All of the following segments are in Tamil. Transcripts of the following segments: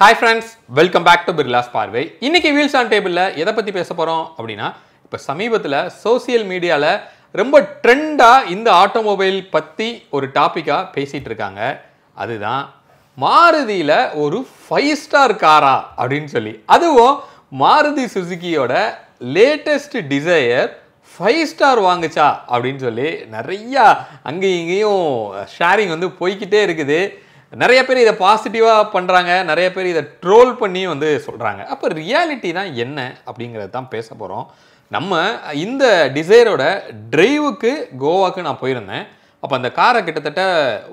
Hi friends, welcome back to Birla's Parvai. இன்னைக்கு Wheels on Table எதை பத்தி பேச போறோம் அப்படினா இப்ப சமீபத்துல சோஷியல் மீடியால ரொம்ப ட்ரெண்டா இந்த ஆட்டோமொபைல் பத்தி ஒரு டாபிக்கா பேசிட்டு இருக்காங்க. அதுதான் மாருதியில ஒரு 5 ஸ்டார் காரா அப்படினு சொல்லி. அதுவும் மாருதி சுசுகியோட லேட்டஸ்ட் டிசையர் 5 ஸ்டார் வாங்குச்சா அப்படினு சொல்லி நிறைய அங்க இங்கேயும் ஷேரிங் வந்து போய்க்கிட்டே இருக்குது. நிறைய பேர் இதை பாசிட்டிவாக பண்ணுறாங்க, நிறைய பேர் இதை ட்ரோல் பண்ணி வந்து சொல்கிறாங்க. அப்போ ரியாலிட்டி தான் என்ன அப்படிங்கிறது தான் பேச போகிறோம். நம்ம இந்த டிசைரோட டிரைவுக்கு கோவாக்கு நான் போயிருந்தேன். அப்போ அந்த காரை கிட்டத்தட்ட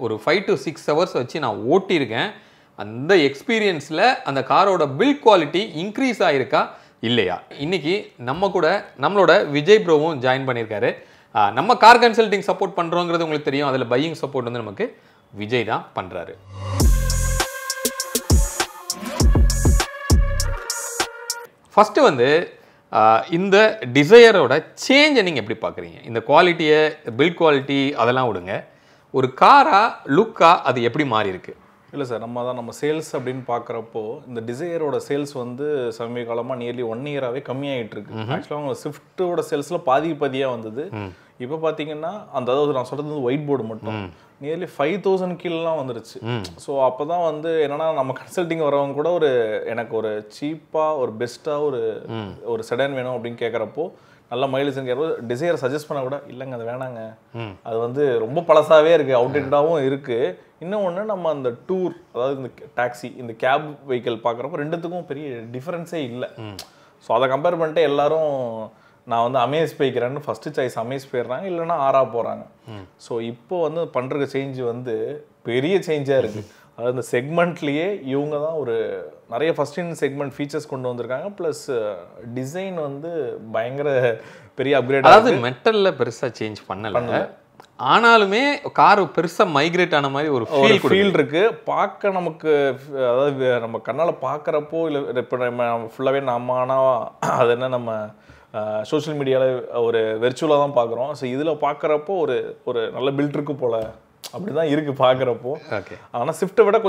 ஒரு 5 to 6 hours வச்சு நான் ஓட்டியிருக்கேன். அந்த எக்ஸ்பீரியன்ஸில் அந்த காரோட பில்ட் குவாலிட்டி இன்க்ரீஸ் ஆகிருக்கா இல்லையா? இன்றைக்கி நம்ம கூட நம்மளோட விஜய் ப்ரோவும் ஜாயின் பண்ணியிருக்காரு. நம்ம கார் கன்சல்டிங் சப்போர்ட் பண்ணுறோங்கிறது உங்களுக்கு தெரியும். அதில் பையிங் சப்போர்ட் வந்து நமக்கு விஜய் தான் பண்றாரு. ஃபர்ஸ்ட் வந்து இந்த டிசையரோட சேஞ்சை நீங்க எப்படி பார்க்குறீங்க? இந்த குவாலிட்டியை, பில்ட் குவாலிட்டி அதெல்லாம் விடுங்க, ஒரு காரா லுக்கா அது எப்படி மாறி இருக்கு? இல்லை சார், நம்ம சேல்ஸ் அப்படின்னு பார்க்குறப்போ இந்த டிசையரோட சேல்ஸ் வந்து சமீப காலமாக நியர்லி 1 year-ஆகவே கம்மியாகிட்டு இருக்கு. ஆக்சுவலாக அவங்க ஸ்விஃப்ட்டோட சேல்ஸில் பாதியாக வந்தது. இப்போ பார்த்தீங்கன்னா அதாவது நான் சொல்கிறது வந்து ஒயிட் போர்டு மட்டும் நியர்லி 5000 கீழெலாம் வந்துருச்சு. ஸோ அப்போ தான் வந்து என்னன்னா நம்ம கன்சல்டிங் வரவங்க கூட எனக்கு ஒரு சீப்பாக ஒரு பெஸ்ட்டாக ஒரு செடான் வேணும் அப்படின்னு கேட்குறப்போ நல்ல மைலேஜ் டிசையர் சஜஸ்ட் பண்ண கூட இல்லைங்க அது வேணாங்க, அது வந்து ரொம்ப பழசாவே இருக்குது, அவுடேட்டடாகவும் இருக்குது. இன்னொன்று நம்ம அந்த டூர், அதாவது இந்த டாக்ஸி, இந்த கேப் வெஹிக்கிள் பார்க்குறப்போ ரெண்டுத்துக்கும் பெரிய டிஃப்ரென்ஸே இல்லை. ஸோ அதை கம்பேர் பண்ணிட்டு எல்லாரும் நான் வந்து அமேஸ் போய்க்கிறேன்னு ஃபஸ்ட்டு சாய்ஸ் அமேஸ் போயிடுறாங்க, இல்லைன்னா ஆரா போகிறாங்க. ஸோ இப்போ வந்து பண்ணுற சேஞ்ச் வந்து பெரிய சேஞ்சாக இருக்குது. அதாவது இந்த செக்மெண்ட்லேயே இவங்க தான் ஒரு நிறைய ஃபர்ஸ்ட் இன் செக்மெண்ட் ஃபீச்சர்ஸ் கொண்டு வந்திருக்காங்க. ப்ளஸ் டிசைன் வந்து பயங்கர பெரிய அப்கிரேட். அதாவது மெட்டலில் பெருசாக சேஞ்ச் பண்ணல, ஆனாலுமே கார் பெருசாக மைக்ரேட் ஆன மாதிரி ஒரு ஃபீல் இருக்கு. பார்க்க நமக்கு, அதாவது நம்ம கண்ணால் பார்க்குறப்போ இல்லை இப்போ நம்ம ஃபுல்லாகவே நம்ம ஆனால் அது என்ன நம்ம சோஷியல் மீடியாவில் ஒரு வெர்ச்சுவலாக தான் பார்க்குறோம். ஸோ இதில் பார்க்குறப்போ ஒரு நல்ல பில்ட் இருக்கு போல் அப்படி தான் இருக்குது பார்க்குறப்போ. ஓகே, ஆனால் ஸ்விஃப்ட்டை விட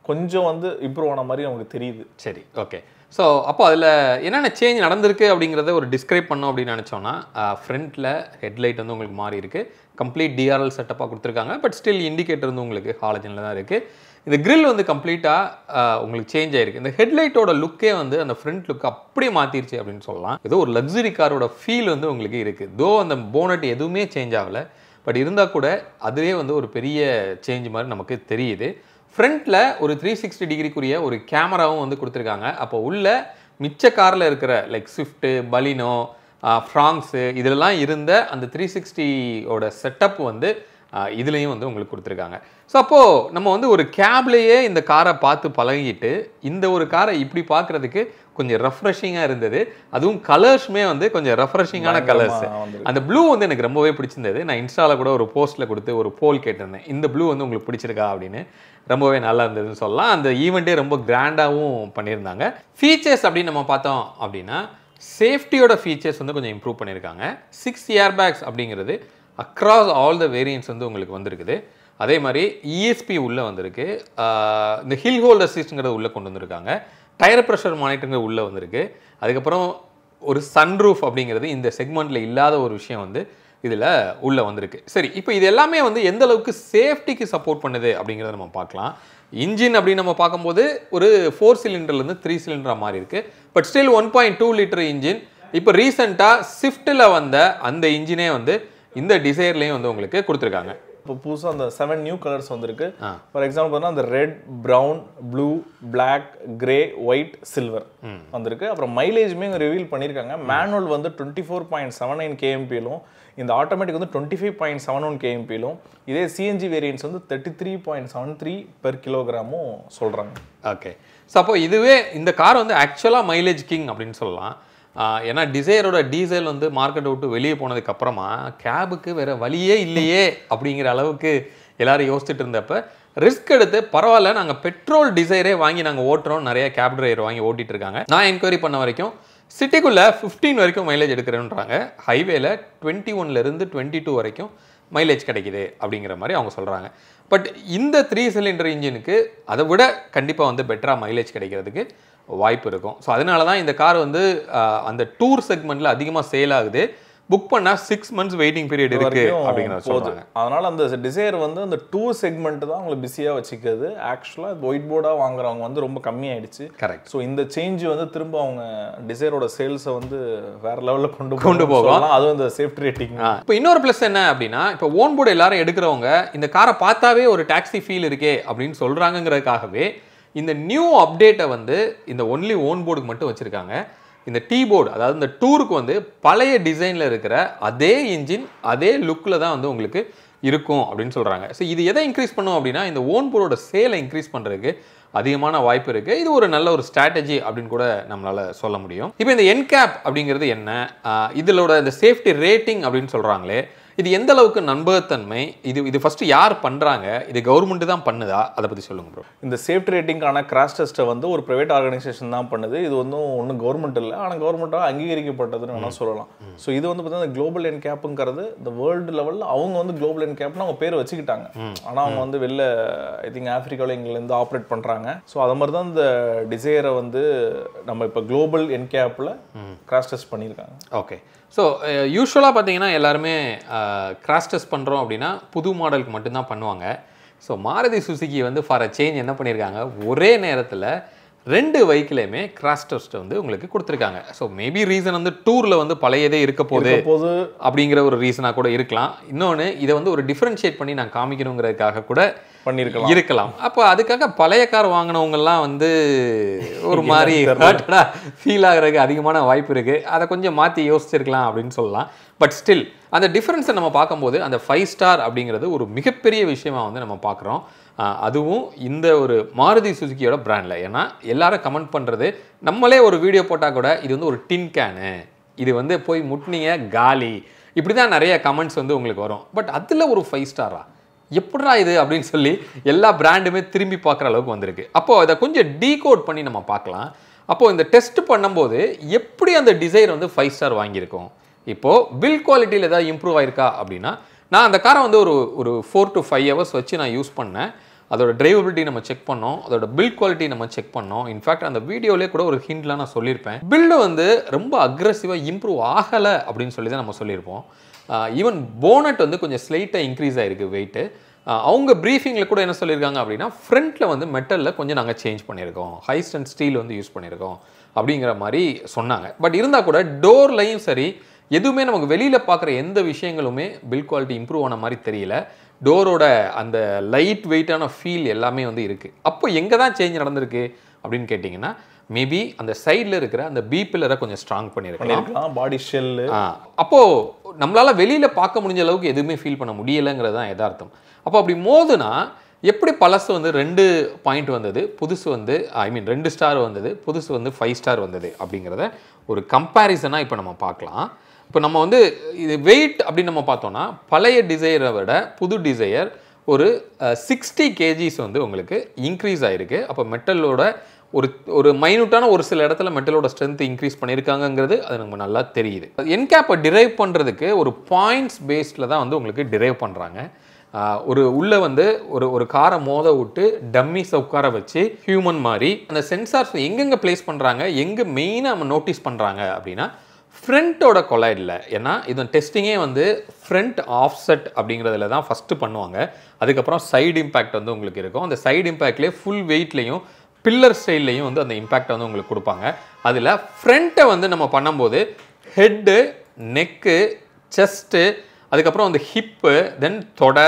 கொஞ்சம் வந்து இம்ப்ரூவ் ஆன மாதிரி நமக்கு தெரியுது. சரி, ஓகே. ஸோ அப்போ அதில் என்னென்ன சேஞ்ச் நடந்திருக்கு அப்படிங்கிறத ஒரு டிஸ்கிரைப் பண்ணோம் அப்படின்னு நினச்சோன்னா, ஃப்ரண்ட்டில் ஹெட்லைட் வந்து உங்களுக்கு மாறி இருக்குது, கம்ப்ளீட் டிஆர்எல் செட்டப்பாக கொடுத்துருக்காங்க. பட் ஸ்டில் இண்டிகேட்டர் வந்து உங்களுக்கு ஹாலஜனில் தான் இருக்குது. இந்த கிரில் வந்து கம்ப்ளீட்டாக உங்களுக்கு சேஞ்ச் ஆகிருக்கு. இந்த ஹெட்லைட்டோட லுக்கே வந்து அந்த ஃப்ரண்ட் லுக் அப்படியே மாற்றிருச்சு அப்படின்னு சொல்லலாம். ஏதோ ஒரு லக்ஸரி காரோட ஃபீல் வந்து உங்களுக்கு இருக்குது. தோ அந்த போனட் எதுவுமே சேஞ்ச் ஆகலை, பட் இருந்தால் கூட அதுவே வந்து ஒரு பெரிய சேஞ்ச் மாதிரி நமக்கு தெரியுது. ஃப்ரண்ட்டில் ஒரு 360 டிகிரிக்குரிய ஒரு கேமராவும் வந்து கொடுத்துருக்காங்க. அப்போ உள்ள மிச்ச காரில் இருக்கிற லைக் ஸ்விஃப்ட்டு, பலினோ, ஃப்ராங்ஸு இதெல்லாம் இருந்த அந்த 360ஓட செட்டப் வந்து இதுலேயும் வந்து உங்களுக்கு கொடுத்துருக்காங்க. ஸோ அப்போது நம்ம வந்து ஒரு கேப்லேயே இந்த காரை பார்த்து பழகிட்டு இந்த ஒரு காரை இப்படி பார்க்குறதுக்கு கொஞ்சம் ரெஃப்ரெஷிங்காக இருந்தது. அதுவும் கலர்ஸுமே வந்து கொஞ்சம் ரெஃப்ரெஷிங்கான கலர்ஸ். அந்த ப்ளூ வந்து எனக்கு ரொம்பவே பிடிச்சிருந்தது. நான் இன்ஸ்டாவில் கூட ஒரு போஸ்ட்டில் கொடுத்து ஒரு போல் கேட்டிருந்தேன், இந்த ப்ளூ வந்து உங்களுக்கு பிடிச்சிருக்கா அப்படின்னு. ரொம்பவே நல்லா இருந்ததுன்னு சொல்லலாம். அந்த ஈவெண்ட்டே ரொம்ப கிராண்டாகவும் பண்ணியிருந்தாங்க. ஃபீச்சர்ஸ் அப்படின்னு நம்ம பார்த்தோம் அப்படின்னா, சேஃப்டியோட ஃபீச்சர்ஸ் வந்து கொஞ்சம் இம்ப்ரூவ் பண்ணியிருக்காங்க. 6 ஏர்பேக்ஸ் அப்படிங்கிறது அக்ராஸ் ஆல் த வேரியன்ட்ஸ் வந்து உங்களுக்கு வந்திருக்குது. அதே மாதிரி இஎஸ்பி உள்ளே வந்திருக்கு. இந்த ஹில் ஹோல்ட் அசிஸ்ட்ங்கிறத உள்ளே கொண்டு வந்திருக்காங்க. டயர் ப்ரெஷர் மானிட்டருங்க உள்ளே வந்திருக்கு. அதுக்கப்புறம் ஒரு சன்ரூஃப் அப்படிங்கிறது இந்த செக்மெண்ட்டில் இல்லாத ஒரு விஷயம் வந்து இதில் உள்ளே வந்திருக்கு. சரி, இப்போ இது எல்லாமே வந்து எந்த அளவுக்கு சேஃப்டிக்கு சப்போர்ட் பண்ணுது அப்படிங்கிறத நம்ம பார்க்கலாம். இன்ஜின் அப்படின்னு நம்ம பார்க்கும்போது ஒரு 4 சிலிண்டர்லேருந்து 3 சிலிண்டராக மாறி இருக்குது. But still 1.2 litre engine. இப்போ ரீசெண்டாக ஸ்விஃப்ட்டில் வந்த அந்த இன்ஜினே வந்து இந்த டிசைர்லேயும் வந்து உங்களுக்கு கொடுத்துருக்காங்க. இப்போ புதுசாக அந்த 7 நியூ கலர்ஸ் வந்திருக்கு. ஃபார் எக்ஸாம்பிள் பார்த்தா அந்த red, brown, blue, black, grey, white, silver வந்திருக்கு. அப்புறம் மைலேஜுமே இங்கே ரிவீல் பண்ணியிருக்காங்க. மேனுவல் வந்து 24.79 kmpலும், இந்த ஆட்டோமேட்டிக் வந்து 25.71 kmpலும், இதே சிஎன்ஜி வேரியன்ட்ஸ் வந்து 33.73 per kilogram சொல்கிறாங்க. ஓகே, ஸோ அப்போ இதுவே இந்த கார் வந்து ஆக்சுவலாக மைலேஜ் கிங் அப்படின்னு சொல்லலாம். ஏன்னா டிசைரோட டீசல் வந்து மார்க்கெட் விட்டு வெளியே போனதுக்கு அப்புறமா கேபுக்கு வேற வழியே இல்லையே அப்படிங்கிற அளவுக்கு எல்லாரும் யோசிச்சுட்டு இருந்தப்ப ரிஸ்க் எடுத்து பரவாயில்ல நாங்கள் பெட்ரோல் டிசைரே வாங்கி நாங்கள் ஓட்டுறோம், நிறைய கேப் டிரைவர் வாங்கி ஓட்டிட்டு இருக்காங்க. நான் என்கொயரி பண்ண வரைக்கும் சிட்டிக்குள்ளே 15 வரைக்கும் மைலேஜ் எடுக்கிறேன்றாங்க. ஹைவேல 21லேருந்து 22 வரைக்கும் மைலேஜ் கிடைக்குது அப்படிங்கிற மாதிரி அவங்க சொல்கிறாங்க. பட் இந்த 3 சிலிண்டர் இன்ஜினுக்கு அதை விட கண்டிப்பாக வந்து பெட்டராக மைலேஜ் கிடைக்கிறதுக்கு வாய்ப்பு இருக்கும். ஸோ அதனால தான் இந்த கார் வந்து அந்த டூர் செக்மெண்ட்டில் அதிகமாக சேல் ஆகுது. புக் பண்ணால் 6 months வெயிட்டிங் பீரியட் இருக்கு அப்படிங்கிறத சொல்றாங்க. அதனால அந்த டிசைர் வந்து அந்த டூர் செக்மெண்ட் தான் அவங்களை பிஸியாக வச்சுக்கிறது. ஆக்சுவலாக ஒயிட் போர்டாக வாங்குறவங்க வந்து ரொம்ப கம்மியாயிடுச்சு. கரெக்ட். ஸோ இந்த சேஞ்ச் வந்து திரும்ப அவங்க டிசைரோட சேல்ஸை வந்து வேற லெவலில் கொண்டு போகலாம். அதுவும் இந்த சேஃப்டி ரேட்டிங். இப்போ இன்னொரு ப்ளஸ் என்ன அப்படின்னா, இப்போ ஓன் போர்டு எல்லாரும் எடுக்கிறவங்க இந்த காரை பார்த்தாவே ஒரு டாக்ஸி ஃபீல் இருக்கே அப்படின்னு சொல்றாங்கிறதுக்காகவே இந்த நியூ அப்டேட்டை வந்து இந்த ஒன்லி ஓன் போர்டுக்கு மட்டும் வச்சிருக்காங்க. இந்த டீ போர்டு, அதாவது இந்த டூருக்கு வந்து பழைய டிசைனில் இருக்கிற அதே இன்ஜின் அதே லுக்கில் தான் வந்து உங்களுக்கு இருக்கும் அப்படின்னு சொல்கிறாங்க. ஸோ இது எதை இன்க்ரீஸ் பண்ணும் அப்படின்னா, இந்த ஓன் போர்டோட சேலை இன்க்ரீஸ் பண்ணுறதுக்கு அதிகமான வாய்ப்பு இருக்குது. இது ஒரு நல்ல ஒரு ஸ்ட்ராட்டஜி அப்படின்னு கூட நம்மளால் சொல்ல முடியும். இப்போ இந்த என்கேப் அப்படிங்கிறது என்ன, இதோட இந்த சேஃப்டி ரேட்டிங் அப்படின்னு சொல்கிறாங்களே, இது எந்த அளவுக்கு நம்பகத்தன்மை, இது ஃபர்ஸ்ட் யார் பண்றாங்க, இது கவர்மெண்ட் தான் பண்ணுதா, அதை பத்தி சொல்லுங்க ப்ரோ. இந்த சேஃப்டி ரேட்டிங்கான கிராஷ் டெஸ்ட்டை வந்து ஒரு பிரைவேட் ஆர்கனைசேஷன் தான் பண்ணுது. இது வந்து ஒன்றும் கவர்மெண்ட் இல்லை, ஆனால் கவர்மெண்ட்டாக அங்கீகரிக்கப்பட்டதுன்னு வேணால் சொல்லலாம். ஸோ இது வந்து பார்த்தீங்கன்னா குளோபல் என்கேப்புங்கிறது இந்த வேர்ல்டு லெவலில் அவங்க வந்து குளோபல் என்கேப்னு அவங்க பேர் வச்சுக்கிட்டாங்க. ஆனால் அவங்க வந்து வெளில ஐ திங்க் ஆப்பிரிக்காவில் இங்கிலேருந்து ஆப்ரேட் பண்ணுறாங்க. ஸோ அது மாதிரி தான் இந்த டிசைரை வந்து நம்ம இப்போ குளோபல் என்கேப்பில் கிராஷ் டெஸ்ட் பண்ணியிருக்காங்க. ஓகே. ஸோ யூஸ்வலாக பார்த்தீங்கன்னா எல்லாருமே கிராஷ் டெஸ்ட் பண்ணுறோம் அப்படின்னா புது மாடலுக்கு மட்டும்தான் பண்ணுவாங்க. ஸோ மாருதி சுசுகி வந்து ஃபார் அ சேஞ்ச் என்ன பண்ணியிருக்காங்க, ஒரே நேரத்தில் 2 வெஹிக்கிளையுமே கிராஷ் டெஸ்ட் வந்து உங்களுக்கு கொடுத்துருக்காங்க. ஸோ மேபி ரீசன் வந்து டூரில் வந்து பழையதே இருக்க போது அப்படிங்கிற ஒரு ரீசனாக கூட இருக்கலாம். இன்னொன்று இதை வந்து ஒரு டிஃப்ரென்ஷியேட் பண்ணி நான் காமிக்கணுங்கிறதுக்காக கூட இருக்கலாம். அப்போ அதுக்காக பழைய கார் வாங்கினவங்கெல்லாம் வந்து ஒரு மாதிரி ஹர்ட்டடாக ஃபீல் ஆகிறதுக்கு அதிகமான வாய்ப்பு இருக்குது. அதை கொஞ்சம் மாற்றி யோசிச்சிருக்கலாம் அப்படின்னு சொல்லலாம். பட் ஸ்டில் அந்த டிஃப்ரென்ஸை நம்ம பார்க்கும்போது அந்த 5 ஸ்டார் அப்படிங்கிறது ஒரு மிகப்பெரிய விஷயமாக வந்து நம்ம பார்க்குறோம். அதுவும் இந்த ஒரு மாருதி சுசுகியோட பிராண்டில். ஏன்னா எல்லாரும் கமெண்ட் பண்ணுறது, நம்மளே ஒரு வீடியோ போட்டால் கூட இது வந்து ஒரு டின் கேனு, இது வந்து போய் முட்டினீங்க காலி, இப்படி தான் நிறைய கமெண்ட்ஸ் வந்து உங்களுக்கு வரும். பட் அதில் ஒரு 5 ஸ்டாரா எப்படா இது அப்படின்னு சொல்லி எல்லா பிராண்டுமே திரும்பி பார்க்குற அளவுக்கு வந்திருக்கு. அப்போது அதை கொஞ்சம் டீகோட் பண்ணி நம்ம பார்க்கலாம். அப்போது இந்த டெஸ்ட் பண்ணும்போது எப்படி அந்த டிசைர் வந்து 5 ஸ்டார் வாங்கியிருக்கோம், இப்போது பில்ட் குவாலிட்டியில் ஏதாவது இம்ப்ரூவ் ஆயிருக்கா அப்படின்னா, நான் அந்த காரை வந்து ஒரு 4 to 5 hours வச்சு நான் யூஸ் பண்ணேன். அதோட டிரைவபிலிட்டி நம்ம செக் பண்ணோம், அதோட பில்ட் குவாலிட்டி நம்ம செக் பண்ணோம். இன்ஃபேக்ட் அந்த வீடியோலே கூட ஒரு ஹிண்ட்லாம் நான் சொல்லியிருப்பேன். பில்டு வந்து ரொம்ப அக்ரெசிவாக இம்ப்ரூவ் ஆகலை அப்படின்னு சொல்லி தான் நம்ம சொல்லியிருப்போம். ஈவன் போனட் வந்து கொஞ்சம் ஸ்லைட்டாக இன்க்ரீஸ் ஆகிருக்கு வெயிட்டு. அவங்க ப்ரீஃபிங்கில் கூட என்ன சொல்லியிருக்காங்க அப்படின்னா, ஃப்ரண்ட்டில் வந்து மெட்டலில் கொஞ்சம் நாங்கள் சேஞ்ச் பண்ணியிருக்கோம், ஹை ஸ்ட்ரென்த் ஸ்டீல் வந்து யூஸ் பண்ணியிருக்கோம் அப்படிங்கிற மாதிரி சொன்னாங்க. பட் இருந்தால் கூட டோர்லையும் சரி, எதுவுமே நமக்கு வெளியில் பார்க்குற எந்த விஷயங்களுமே பில்ட் குவாலிட்டி இம்ப்ரூவ் ஆன மாதிரி தெரியல. டோரோட அந்த லைட் வெயிட்டான ஃபீல் எல்லாமே வந்து இருக்குது. அப்போ எங்கே தான் சேஞ்ச் நடந்திருக்கு அப்படின்னு கேட்டிங்கன்னா, மேபி அந்த சைடில் இருக்கிற அந்த பி பில்லரை கொஞ்சம் ஸ்ட்ராங் பண்ணியிருக்கலாம், பாடி ஷெல்லு. அப்போது நம்மளால் வெளியில் பார்க்க முடிஞ்ச அளவுக்கு எதுவுமே ஃபீல் பண்ண முடியலைங்கிறது தான் யதார்த்தம். அப்போ அப்படி மோதுனா எப்படி பழசு வந்து 2 பாயிண்ட் வந்தது, புதுசு வந்து 2 ஸ்டார் வந்தது, புதுசு வந்து 5 ஸ்டார் வந்தது அப்படிங்கிறத ஒரு கம்பேரிசனாக இப்போ நம்ம பார்க்கலாம். இப்போ நம்ம வந்து இது வெயிட் அப்படின்னு நம்ம பார்த்தோம்னா, பழைய டிசைரை விட புது டிசைர் ஒரு 60 kgs வந்து உங்களுக்கு இன்க்ரீஸ் ஆகிருக்கு. அப்போ மெட்டலோட ஒரு மைனூட்டான ஒரு சில இடத்துல மெட்டலோட ஸ்ட்ரென்த் இன்க்ரீஸ் பண்ணியிருக்காங்கிறது அது நமக்கு நல்லா தெரியுது. என்கேப்பை டிரைவ் பண்ணுறதுக்கு ஒரு பாயிண்ட்ஸ் பேஸ்டில் தான் வந்து உங்களுக்கு டிரைவ் பண்ணுறாங்க. உள்ளே வந்து ஒரு காரை மோத விட்டு டம்மிஸை உட்கார வச்சு ஹியூமன் மாதிரி அந்த சென்சார்ஸ் எங்கெங்கே பிளேஸ் பண்ணுறாங்க, எங்கே மெயினாக நம்ம நோட்டீஸ் பண்ணுறாங்க அப்படின்னா ஃப்ரண்ட்டோட கொலைடில். ஏன்னா இதன் டெஸ்டிங்கே வந்து ஃப்ரண்ட் ஆஃப்செட் அப்படிங்கிறதுல தான் ஃபஸ்ட்டு பண்ணுவாங்க. அதுக்கப்புறம் சைடு இம்பேக்ட் வந்து உங்களுக்கு இருக்கும். அந்த சைடு இம்பேக்ட்லேயே ஃபுல் வெயிட்லேயும் பில்லர் ஸ்டைல்லையும் வந்து அந்த இம்பேக்டை வந்து உங்களுக்கு கொடுப்பாங்க. அதில் ஃப்ரண்ட்டை வந்து நம்ம பண்ணும்போது ஹெட்டு, நெக்கு, செஸ்ட்டு, அதுக்கப்புறம் வந்து ஹிப்பு, தென் தொடை,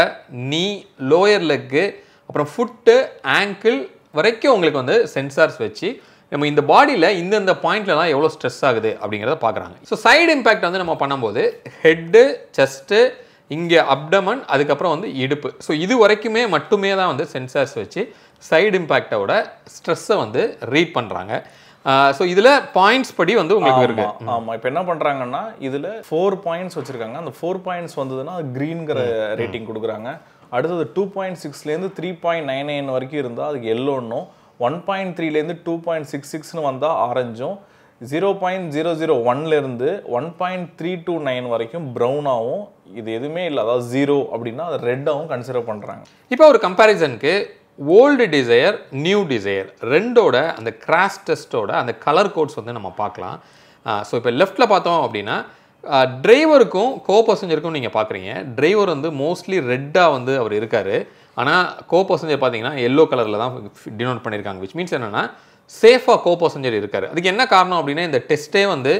நீ, லோயர் லெக்கு, அப்புறம் ஃபுட்டு, ஆங்கிள் வரைக்கும் உங்களுக்கு வந்து சென்சார்ஸ் வச்சு நம்ம இந்த பாடியில் இந்தந்த பாயிண்ட்லலாம் எவ்வளோ ஸ்ட்ரெஸ் ஆகுது அப்படிங்கிறத பார்க்குறாங்க. ஸோ சைடு இம்பேக்ட் வந்து நம்ம பண்ணும்போது ஹெட்டு, செஸ்ட்டு, இங்கே அப்டமன், அதுக்கப்புறம் வந்து இடுப்பு, ஸோ இது வரைக்குமே மட்டுமே தான் வந்து சென்சார்ஸ் வச்சு சைடு இம்பேக்டோட ஸ்ட்ரெஸ்ஸை வந்து ரீட் பண்ணுறாங்க. ஸோ இதில் பாயிண்ட்ஸ் படி வந்து உங்களுக்கு இருக்கு. ஆமாம், இப்போ என்ன பண்ணுறாங்கன்னா இதில் 4 பாயிண்ட்ஸ் வச்சுருக்காங்க. அந்த 4 பாயிண்ட்ஸ் வந்ததுன்னா அது க்ரீன்கிற ரேட்டிங் கொடுக்குறாங்க. அடுத்தது 2.6லேருந்து 3.99 வரைக்கும் இருந்தால் அதுக்கு எல்லோன்னும், 1.3லேருந்து 2.66ன்னு வந்தால் ஆரஞ்சும், 0.001லேருந்து 1.329 வரைக்கும் ப்ரௌனாகவும், இது எதுவுமே இல்லை அதாவது 0 அப்படின்னா அது ரெட்டாகவும் கன்சிடர் பண்ணுறாங்க. இப்போ ஒரு கம்பேரிசனுக்கு ஓல்டு டிசையர், நியூ டிசையர் ரெண்டோட அந்த கிராஷ் டெஸ்ட்டோட அந்த கலர் கோட்ஸ் வந்து நம்ம பார்க்கலாம். ஸோ இப்போ லெஃப்ட்டில் பார்த்தோம் அப்படின்னா டிரைவருக்கும் கோ பேசஞ்சருக்கும் நீங்கள் பார்க்குறீங்க. டிரைவர் வந்து மோஸ்ட்லி ரெட்டாக வந்து அவர் இருக்கார். ஆனால் கோ பேசஞ்சர் பார்த்தீங்கன்னா எல்லோ கலரில் தான் டினோட் பண்ணியிருக்காங்க. விச் மீன்ஸ் என்னென்னா சேஃபாக கோ பேசஞ்சர் இருக்கார். அதுக்கு என்ன காரணம் அப்படின்னா இந்த டெஸ்ட்டே வந்து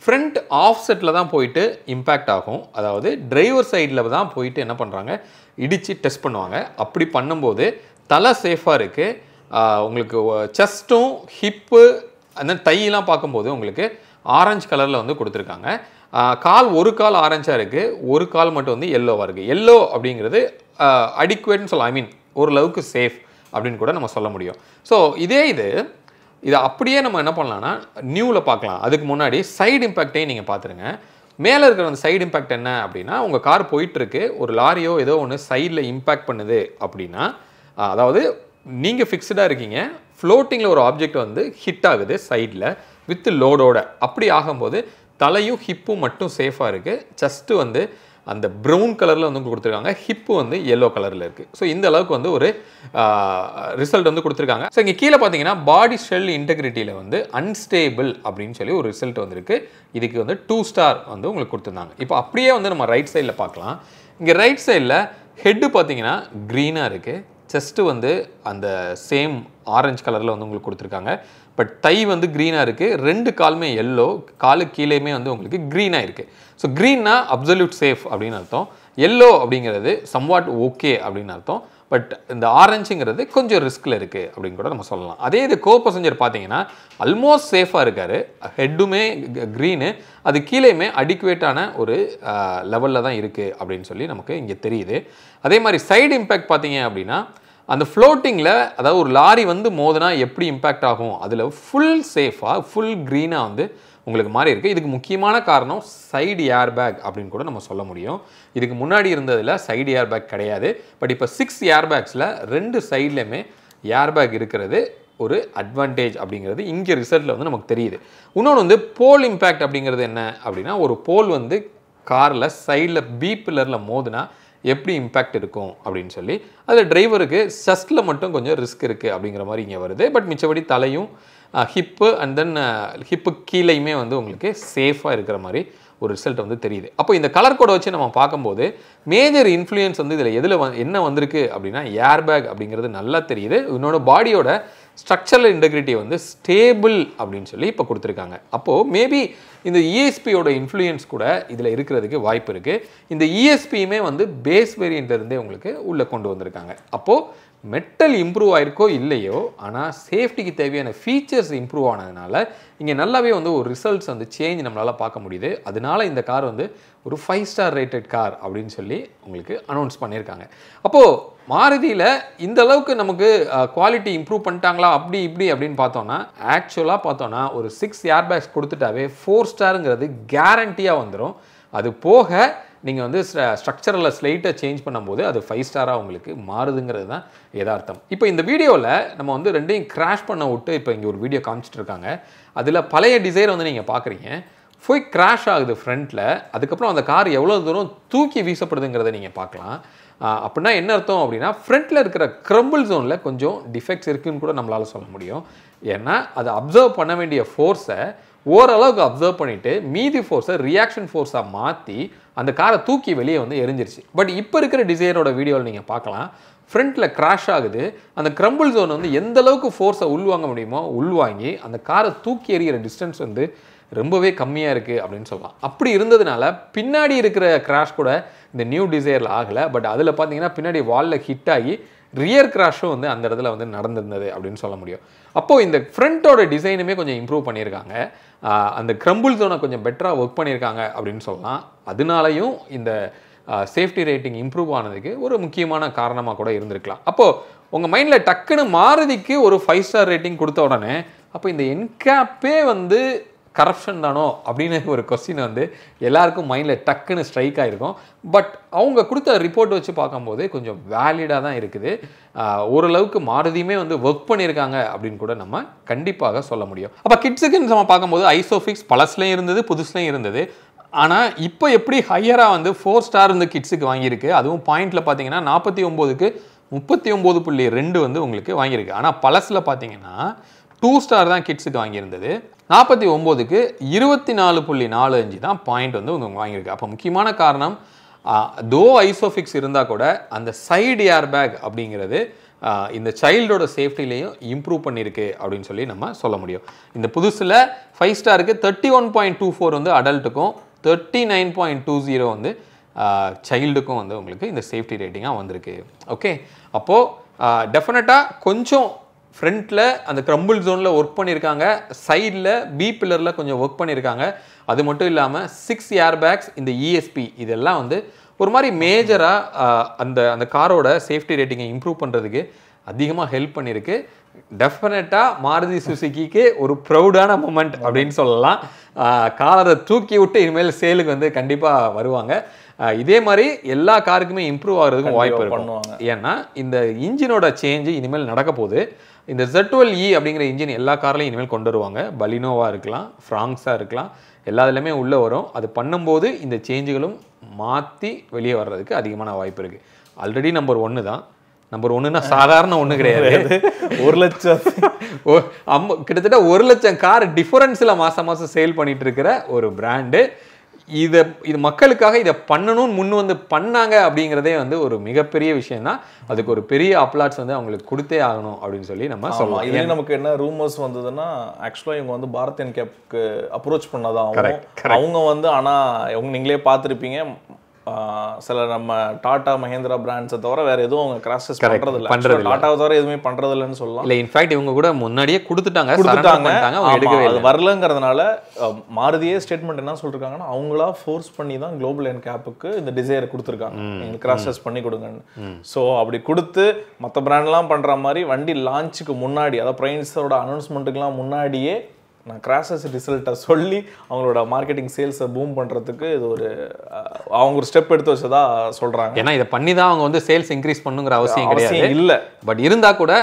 ஃப்ரண்ட் ஆஃப் செட்டில் தான் போயிட்டு இம்பேக்ட் ஆகும். அதாவது டிரைவர் சைடில் தான் போயிட்டு என்ன பண்ணுறாங்க, இடித்து டெஸ்ட் பண்ணுவாங்க. அப்படி பண்ணும்போது தலை சேஃபாக இருக்குது. உங்களுக்கு செஸ்ட்டும் ஹிப்பு அந்த தையெல்லாம் பார்க்கும்போது உங்களுக்கு ஆரஞ்சு கலரில் வந்து கொடுத்துருக்காங்க. கால் ஒரு கால் ஆரஞ்சாக இருக்குது, ஒரு கால் மட்டும் வந்து எல்லோவாக இருக்குது. எல்லோ அப்படிங்கிறது அடிக்குவேட்னு சொல்லலாம். ஐ மீன் ஓரளவுக்கு சேஃப் அப்படின்னு கூட நம்ம சொல்ல முடியும். ஸோ இதை அப்படியே நம்ம என்ன பண்ணலாம்னா நியூவில் பார்க்கலாம். அதுக்கு முன்னாடி சைடு இம்பேக்டையும் நீங்கள் பார்த்துருங்க. மேலே இருக்கிற அந்த சைடு இம்பேக்ட் என்ன அப்படின்னா, உங்கள் கார் போயிட்டுருக்கு, ஒரு லாரியோ ஏதோ ஒன்று சைடில் இம்பேக்ட் பண்ணுது அப்படின்னா, அதாவது நீங்கள் ஃபிக்ஸ்டாக இருக்கீங்க, ஃப்ளோட்டிங்கில் ஒரு ஆப்ஜெக்ட் வந்து ஹிட் ஆகுது சைடில் வித் லோடோட. அப்படி ஆகும்போது தலையும் ஹிப்பும் மட்டும் சேஃபாக இருக்குது. செஸ்ட்டு வந்து அந்த ப்ரௌன் கலரில் வந்து கொடுத்துருக்காங்க, ஹிப்பு வந்து எல்லோ கலரில் இருக்குது. ஸோ இந்த அளவுக்கு வந்து ஒரு ரிசல்ட் வந்து கொடுத்துருக்காங்க. ஸோ இங்கே கீழே பார்த்தீங்கன்னா பாடி ஷெல் இன்டெகிரிட்டியில் வந்து அன்ஸ்டேபிள் அப்படின்னு சொல்லி ஒரு ரிசல்ட் வந்துருக்கு. இதுக்கு வந்து 2 ஸ்டார் வந்து உங்களுக்கு கொடுத்துருந்தாங்க. இப்போ அப்படியே வந்து நம்ம ரைட் சைடில் பார்க்கலாம். இங்கே ரைட் சைடில் ஹெட்டு பார்த்தீங்கன்னா க்ரீனாக இருக்குது. செஸ்ட்டு வந்து அந்த சேம் ஆரஞ்சு கலரில் வந்து உங்களுக்கு கொடுத்துருக்காங்க. பட் தை வந்து க்ரீனாக இருக்குது. 2 காலுமே எல்லோ, காலுக்கு கீழேயுமே வந்து உங்களுக்கு க்ரீனாக இருக்குது. ஸோ க்ரீன்னா அப்சல்யூட் சேஃப் அப்படின்னு அர்த்தம். எல்லோ அப்படிங்கிறது சம்வாட் ஓகே அப்படின்னு அர்த்தம். பட் இந்த ஆரஞ்சுங்கிறது கொஞ்சம் ரிஸ்கில் இருக்குது அப்படின்னு கூட நம்ம சொல்லலாம். அதே இது கோ பேசஞ்சர் பார்த்தீங்கன்னா ஆல்மோஸ்ட் சேஃபாக இருக்கார். ஹெட்டுமே க்ரீனு, அது கீழேயுமே அடிக்குவேட்டான ஒரு லெவலில் தான் இருக்குது அப்படின்னு சொல்லி நமக்கு இங்கே தெரியுது. அதே மாதிரி சைடு இம்பேக்ட் பார்த்தீங்க அப்படின்னா அந்த ஃப்ளோட்டிங்கில், அதாவது ஒரு லாரி வந்து மோதுனா எப்படி இம்பேக்ட் ஆகும், அதில் ஃபுல் சேஃபாக ஃபுல் க்ரீனாக வந்து உங்களுக்கு மாறி இருக்குது. இதுக்கு முக்கியமான காரணம் சைடு ஏர் பேக் அப்படின்னு கூட நம்ம சொல்ல முடியும். இதுக்கு முன்னாடி இருந்ததில் சைடு ஏர் பேக் கிடையாது. பட் இப்போ 6 ஏர் பேக்ஸில் 2 சைட்லையுமே ஏர் பேக் இருக்கிறது ஒரு அட்வான்டேஜ் அப்படிங்கிறது இங்கே ரிசல்ட்டில் வந்து நமக்கு தெரியுது. இன்னொன்று வந்து போல் இம்பேக்ட் அப்படிங்கிறது என்ன அப்படின்னா, ஒரு போல் வந்து காரில் சைடில் பி பில்லரில் மோதுனா எப்படி இம்பேக்ட் இருக்கும் அப்படின்னு சொல்லி, அதில் டிரைவருக்கு செஸ்ட்டில் மட்டும் கொஞ்சம் ரிஸ்க் இருக்குது அப்படிங்கிற மாதிரி இங்கே வருது. பட் மிச்சபடி தலையும் ஹிப்பு அண்ட் தென் ஹிப்பு கீழேயுமே வந்து உங்களுக்கு சேஃபாக இருக்கிற மாதிரி ஒரு ரிசல்ட் வந்து தெரியுது. அப்போ இந்த கலர் கோடை வச்சு நம்ம பார்க்கும்போது மேஜர் இன்ஃப்ளூயன்ஸ் வந்து இதில் எதில் என்ன வந்திருக்கு அப்படின்னா ஏர் பேக் அப்படிங்கிறது நல்லா தெரியுது. இன்னொரு பாடியோட ஸ்ட்ரக்சரல் இன்டெகிரிட்டி வந்து ஸ்டேபிள் அப்படின்னு சொல்லி இப்போ கொடுத்துருக்காங்க. அப்போது மேபி இந்த இஎஸ்பியோட இன்ஃப்ளூயன்ஸ் கூட இதில் இருக்கிறதுக்கு வாய்ப்பு இருக்குது. இந்த இஎஸ்பியுமே வந்து பேஸ் வேரியண்ட்லேருந்தே உங்களுக்கு உள்ளே கொண்டு வந்திருக்காங்க. அப்போது மெட்டல் இம்ப்ரூவ் ஆயிருக்கோ இல்லையோ, ஆனால் சேஃப்டிக்கு தேவையான ஃபீச்சர்ஸ் இம்ப்ரூவ் ஆனதுனால இங்கே நல்லாவே வந்து ஒரு ரிசல்ட்ஸ் வந்து சேஞ்ச் நம்மளால் பார்க்க முடியுது. அதனால இந்த கார் வந்து ஒரு 5 ஸ்டார் ரேட்டட் கார் அப்படின்னு சொல்லி உங்களுக்கு அனௌன்ஸ் பண்ணியிருக்காங்க. அப்போது மாருதியில் இந்த அளவுக்கு நமக்கு குவாலிட்டி இம்ப்ரூவ் பண்ணிட்டாங்களா அப்படி இப்படி அப்படின்னு பார்த்தோன்னா, ஆக்சுவலாக பார்த்தோன்னா ஒரு 6 ஏர் பேக்ஸ் கொடுத்துட்டாவே 4 ஸ்டாருங்கிறது கேரண்டியாக வந்துடும். அது போக நீங்கள் வந்து ஸ்ட்ரக்சரில் ஸ்லைட்டை சேஞ்ச் பண்ணும்போது அது 5 ஸ்டாராக உங்களுக்கு மாறுதுங்கிறது தான் யதார்த்தம். இப்போ இந்த வீடியோவில் நம்ம வந்து ரெண்டையும் கிராஷ் பண்ண விட்டு இப்போ இங்கே ஒரு வீடியோ காமிச்சிட்டு இருக்காங்க. அதில் பழைய டிசைர் வந்து நீங்கள் பார்க்குறீங்க, போய் கிராஷ் ஆகுது ஃப்ரண்ட்டில். அதுக்கப்புறம் அந்த கார் எவ்வளோ தூரம் தூக்கி வீசப்படுதுங்கிறத நீங்கள் பார்க்கலாம். அப்படின்னா என்ன அர்த்தம் அப்படின்னா, ஃப்ரண்ட்டில் இருக்கிற க்ரம்பிள் ஜோனில் கொஞ்சம் டிஃபெக்ட்ஸ் இருக்குதுன்னு கூட நம்மளால் சொல்ல முடியும். ஏன்னா அதை அப்சர்வ் பண்ண வேண்டிய ஃபோர்ஸை ஓரளவுக்கு அப்சர்வ் பண்ணிவிட்டு மீதி ஃபோர்ஸை ரியாக்ஷன் ஃபோர்ஸாக மாற்றி அந்த காரை தூக்கி வெளியே வந்து எரிஞ்சிருச்சு. பட் இப்போ இருக்கிற டிசைரோட வீடியோவில் நீங்கள் பார்க்கலாம், ஃப்ரண்ட்டில் கிராஷ் ஆகுது. அந்த க்ரம்பிள் ஜோன் வந்து எந்த அளவுக்கு ஃபோர்ஸை உள்வாங்க முடியுமோ உள்வாங்கி அந்த காரை தூக்கி எறிகிற டிஸ்டன்ஸ் வந்து ரொம்பவே கம்மியாக இருக்குது அப்படின்னு சொல்லலாம். அப்படி இருந்ததுனால பின்னாடி இருக்கிற கிராஷ் கூட இந்த நியூ டிசைரில் ஆகலை. பட் அதில் பார்த்தீங்கன்னா பின்னாடி வாலில் ஹிட் ஆகி ரியர் கிராஷும் வந்து அந்த இடத்துல வந்து நடந்திருந்தது அப்படின்னு சொல்ல முடியும். அப்போது இந்த ஃப்ரண்ட்டோட டிசைனுமே கொஞ்சம் இம்ப்ரூவ் பண்ணியிருக்காங்க. அந்த க்ரம்பிள் ஜோனை கொஞ்சம் பெட்டராக ஒர்க் பண்ணியிருக்காங்க அப்படின்னு சொல்லலாம். அதனாலையும் இந்த சேஃப்டி ரேட்டிங் இம்ப்ரூவ் ஆனதுக்கு ஒரு முக்கியமான காரணமாக கூட இருந்திருக்கலாம். அப்போது உங்கள் மைண்டில் டக்குன்னு மாருதிக்கு ஒரு 5 ஸ்டார் ரேட்டிங் கொடுத்த உடனே அப்போ இந்த என்கேப்பே வந்து கரப்ஷன் தானோ அப்படின்னு ஒரு கொஸ்டின் வந்து எல்லாருக்கும் மைண்டில் டக்குன்னு ஸ்ட்ரைக் ஆகிருக்கும். பட் அவங்க கொடுத்த ரிப்போர்ட் வச்சு பார்க்கும்போது கொஞ்சம் வேலிடாக தான் இருக்குது. ஓரளவுக்கு மாருதியுமே வந்து ஒர்க் பண்ணியிருக்காங்க அப்படின்னு கூட நம்ம கண்டிப்பாக சொல்ல முடியும். அப்போ கிட்ஸுக்குன்னு நம்ம பார்க்கும்போது ஐசோஃபிக்ஸ் பழசுலையும் இருந்தது, புதுசுலையும் இருந்தது. ஆனால் இப்போ எப்படி ஹையராக வந்து 4 ஸ்டார் வந்து கிட்ஸுக்கு வாங்கியிருக்கு, அதுவும் பாயிண்டில் பார்த்தீங்கன்னா 49க்கு 39.2 வந்து உங்களுக்கு வாங்கியிருக்கு. ஆனால் பழசில் பார்த்தீங்கன்னா 2 ஸ்டார் தான் கிட்ஸுக்கு வாங்கியிருந்தது, 49க்கு 24.45 தான் பாயிண்ட் வந்து உங்களுக்கு வாங்கியிருக்கு. அப்போ முக்கியமான காரணம் தோ ஐசோஃபிக்ஸ் இருந்தால் கூட அந்த சைடு ஏர் பேக் அப்படிங்கிறது இந்த சைல்டோட சேஃப்டிலையும் இம்ப்ரூவ் பண்ணியிருக்கு அப்படின்னு சொல்லி நம்ம சொல்ல முடியும். இந்த புதுசில் 5 ஸ்டாருக்கு 31.24 வந்து அடல்ட்டுக்கும் 39.20 வந்து சைல்டுக்கும் வந்து உங்களுக்கு இந்த சேஃப்டி ரேட்டிங்காக வந்திருக்கு. ஓகே, அப்போது டெஃபினட்டாக கொஞ்சம் ஃப்ரண்ட்டில் அந்த க்ரம்பிள் ஜோனில் ஒர்க் பண்ணியிருக்காங்க, சைடில் பி பில்லரில் கொஞ்சம் ஒர்க் பண்ணியிருக்காங்க. அது மட்டும் இல்லாமல் 6 ஏர் பேக்ஸ், இந்த இஎஸ்பி இதெல்லாம் வந்து ஒரு மாதிரி மேஜராக அந்த காரோட சேஃப்டி ரேட்டிங்கை இம்ப்ரூவ் பண்ணுறதுக்கு அதிகமாக ஹெல்ப் பண்ணியிருக்கு. டெஃபினட்டாக மாருதி சுசுக்கிக்கு ஒரு ப்ரௌடான மூமெண்ட் அப்படின்னு சொல்லலாம். காரை தூக்கி விட்டு இனிமேல் சேலுக்கு வந்து கண்டிப்பாக வருவாங்க. இதே மாதிரி எல்லா காருக்குமே இம்ப்ரூவ் ஆகிறதுக்கும் வாய்ப்பு இருக்கும். ஏன்னா இந்த இன்ஜினோட சேஞ்சு இனிமேல் நடக்க போகுது. இந்த Z12E அப்படிங்கிற இன்ஜின் எல்லா கார்லையும் இனிமேல் கொண்டு வருவாங்க. பலினோவாக இருக்கலாம், ஃப்ராங்ஸாக இருக்கலாம், எல்லாத்துலேயுமே உள்ளே வரும். அது பண்ணும்போது இந்த சேஞ்சுகளும் மாற்றி வெளியே வர்றதுக்கு அதிகமான வாய்ப்பு இருக்குது. ஆல்ரெடி நம்பர் 1 தான். நம்பர் 1னா சாதாரண ஒன்று கிடையாது. 1 லட்சம் கிட்டத்தட்ட 1 லட்சம் கார் டிஃபரன்ஸில் மாதம் மாதம் சேல் பண்ணிட்டு இருக்கிற ஒரு பிராண்டு. இது மக்களுக்காக இதை பண்ணணும்னு முன் வந்து பண்ணாங்க அப்படிங்கிறதே வந்து ஒரு மிகப்பெரிய விஷயம் தான். அதுக்கு ஒரு பெரிய அப்ளாட்ஸ் வந்து அவங்களுக்கு கொடுத்தே ஆகணும் அப்படின்னு சொல்லி நம்ம சொல்லலாம். இதே நமக்கு என்ன ரூமர்ஸ் வந்ததுன்னா, ஆக்சுவலாக இவங்க வந்து பாரத் என்கேப்க்கு அப்ரோச் பண்ணதான் அவங்க வந்து, ஆனால் நீங்களே பார்த்துருப்பீங்க, சில நம்ம டாடா மஹேந்திரா பிராண்ட்ஸை தவிர வேற எதுவும் அவங்க கிராஷ் டெஸ்ட் பண்றது இல்ல. டாடாவை தவிர எதுவுமே பண்றது இல்லைன்னு சொல்லலாம். இல்லை, இன்ஃபேக்ட் இவங்க கூட முன்னாடியே கொடுத்துட்டாங்க, அது வரலங்கிறதுனால மாருதியே ஸ்டேட்மெண்ட் என்ன சொல்லிருக்காங்கன்னா, அவங்களா ஃபோர்ஸ் பண்ணி தான் குளோபல் என்கேப்புக்கு இந்த டிசைர் கொடுத்துருக்காங்க, எங்களுக்கு கிராஷ் டெஸ்ட் பண்ணி கொடுங்கன்னு. ஸோ அப்படி கொடுத்து மற்ற பிராண்ட்லாம் பண்ற மாதிரி வண்டி லான்ச்சுக்கு முன்னாடி, அதாவது பிரைன்ஸோட அனௌன்ஸ்மெண்ட்டுக்குலாம் முன்னாடியே நான் கிராஷஸ் ரிசல்ட்டை சொல்லி அவங்களோட மார்க்கெட்டிங் சேல்ஸை பூம் பண்ணுறதுக்கு இது ஒரு அவங்க ஒரு ஸ்டெப் எடுத்து வச்சதா சொல்கிறாங்க. ஏன்னா இதை பண்ணி தான் அவங்க வந்து சேல்ஸ் இன்க்ரீஸ் பண்ணுங்கிற அவசியம் கிடையாது இல்லை. பட் இருந்தால் கூட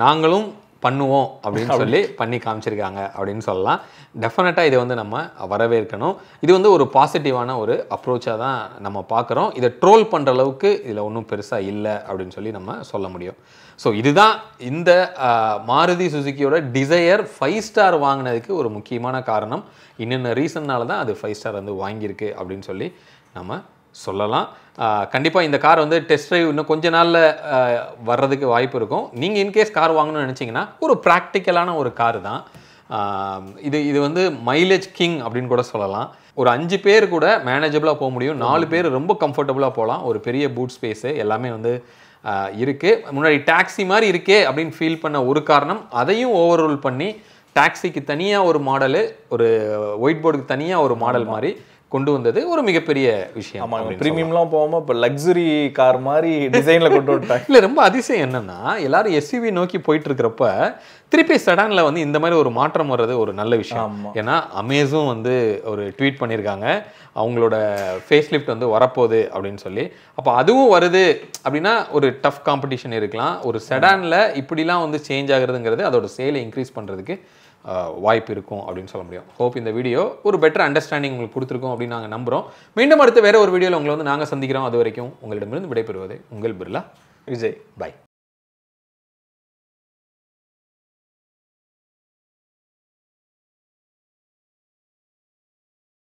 நாங்களும் பண்ணுவோம் அப்படின்னு சொல்லி பண்ணி காமிச்சிருக்காங்க அப்படின்னு சொல்லலாம். டெஃபினட்டாக இதை வந்து நம்ம வரவேற்கணும். இது வந்து ஒரு பாசிட்டிவான ஒரு அப்ரோச்சாக தான் நம்ம பார்க்குறோம். இதை ட்ரோல் பண்ணுற அளவுக்கு இதில் ஒன்றும் பெருசாக இல்லை அப்படின்னு சொல்லி நம்ம சொல்ல முடியும். ஸோ இதுதான் இந்த மாருதி சுசுக்கியோட டிசையர் 5 ஸ்டார் வாங்கினதுக்கு ஒரு முக்கியமான காரணம். இன்னென்ன ரீசன்னால தான் அது 5 ஸ்டார் வந்து வாங்கியிருக்கு அப்படின்னு சொல்லி நம்ம சொல்லலாம். கண்டிப்பாக இந்த கார் வந்து டெஸ்ட் ட்ரைவ் இன்னும் கொஞ்ச நாளில் வர்றதுக்கு வாய்ப்பு இருக்கும். நீங்கள் இன்கேஸ் கார் வாங்கணும்னு நினச்சிங்கன்னா ஒரு ப்ராக்டிக்கலான ஒரு கார் தான் இது வந்து மைலேஜ் கிங் அப்படின்னு கூட சொல்லலாம். ஒரு 5 பேர் கூட மேனேஜபிளாக போக முடியும், 4 பேர் ரொம்ப கம்ஃபர்டபுளாக போகலாம். ஒரு பெரிய பூட் ஸ்பேஸு எல்லாமே வந்து இருக்குது. முன்னாடி டாக்ஸி மாதிரி இருக்கே அப்படின்னு ஃபீல் பண்ண ஒரு காரணம், அதையும் ஓவர் ரூல் பண்ணி டாக்ஸிக்கு தனியாக ஒரு மாடலு, ஒரு ஒயிட் போர்டுக்கு தனியாக ஒரு மாடல் மாதிரி கொண்டு வந்தது ஒரு மிகப்பெரிய விஷயம். ஆமாம், ப்ரீமியம்லாம் போகாமல் இப்போ லக்ஸுரி கார் மாதிரி டிசைனில் கொண்டு வந்துட்டாங்க. இல்லை, ரொம்ப அதிசயம் என்னென்னா எல்லாரும் எஸ்யூவி நோக்கி போயிட்டு இருக்கிறப்ப திருப்பி செடானில் வந்து இந்த மாதிரி ஒரு மாற்றம் வர்றது ஒரு நல்ல விஷயம். ஏன்னா அமேஸும் வந்து ஒரு ட்வீட் பண்ணியிருக்காங்க, அவங்களோட ஃபேஸ் லிஃப்ட் வந்து வரப்போகுது அப்படின்னு சொல்லி. அப்போ அதுவும் வருது அப்படின்னா ஒரு டஃப் காம்படிஷன் இருக்கலாம். ஒரு செடானில் இப்படிலாம் வந்து சேஞ்ச் ஆகுறதுங்கிறது அதோட சேலை இன்க்ரீஸ் பண்ணுறதுக்கு வாய்ப்பு இருக்கும் அப்படின்னு சொல்ல முடியும். ஹோப் இந்த வீடியோ ஒரு பெட்டர் அண்டர்ஸ்டாண்டிங் உங்களுக்கு கொடுத்துருக்கோம் அப்படின்னு நாங்கள் நம்புகிறோம். மீண்டும் அடுத்து வேறு ஒரு வீடியோவில் உங்களை வந்து நாங்கள் சந்திக்கிறோம். அது வரைக்கும் உங்களிடமிருந்து விடைபெறுவது உங்கள் பிர்லா விஜய். பை.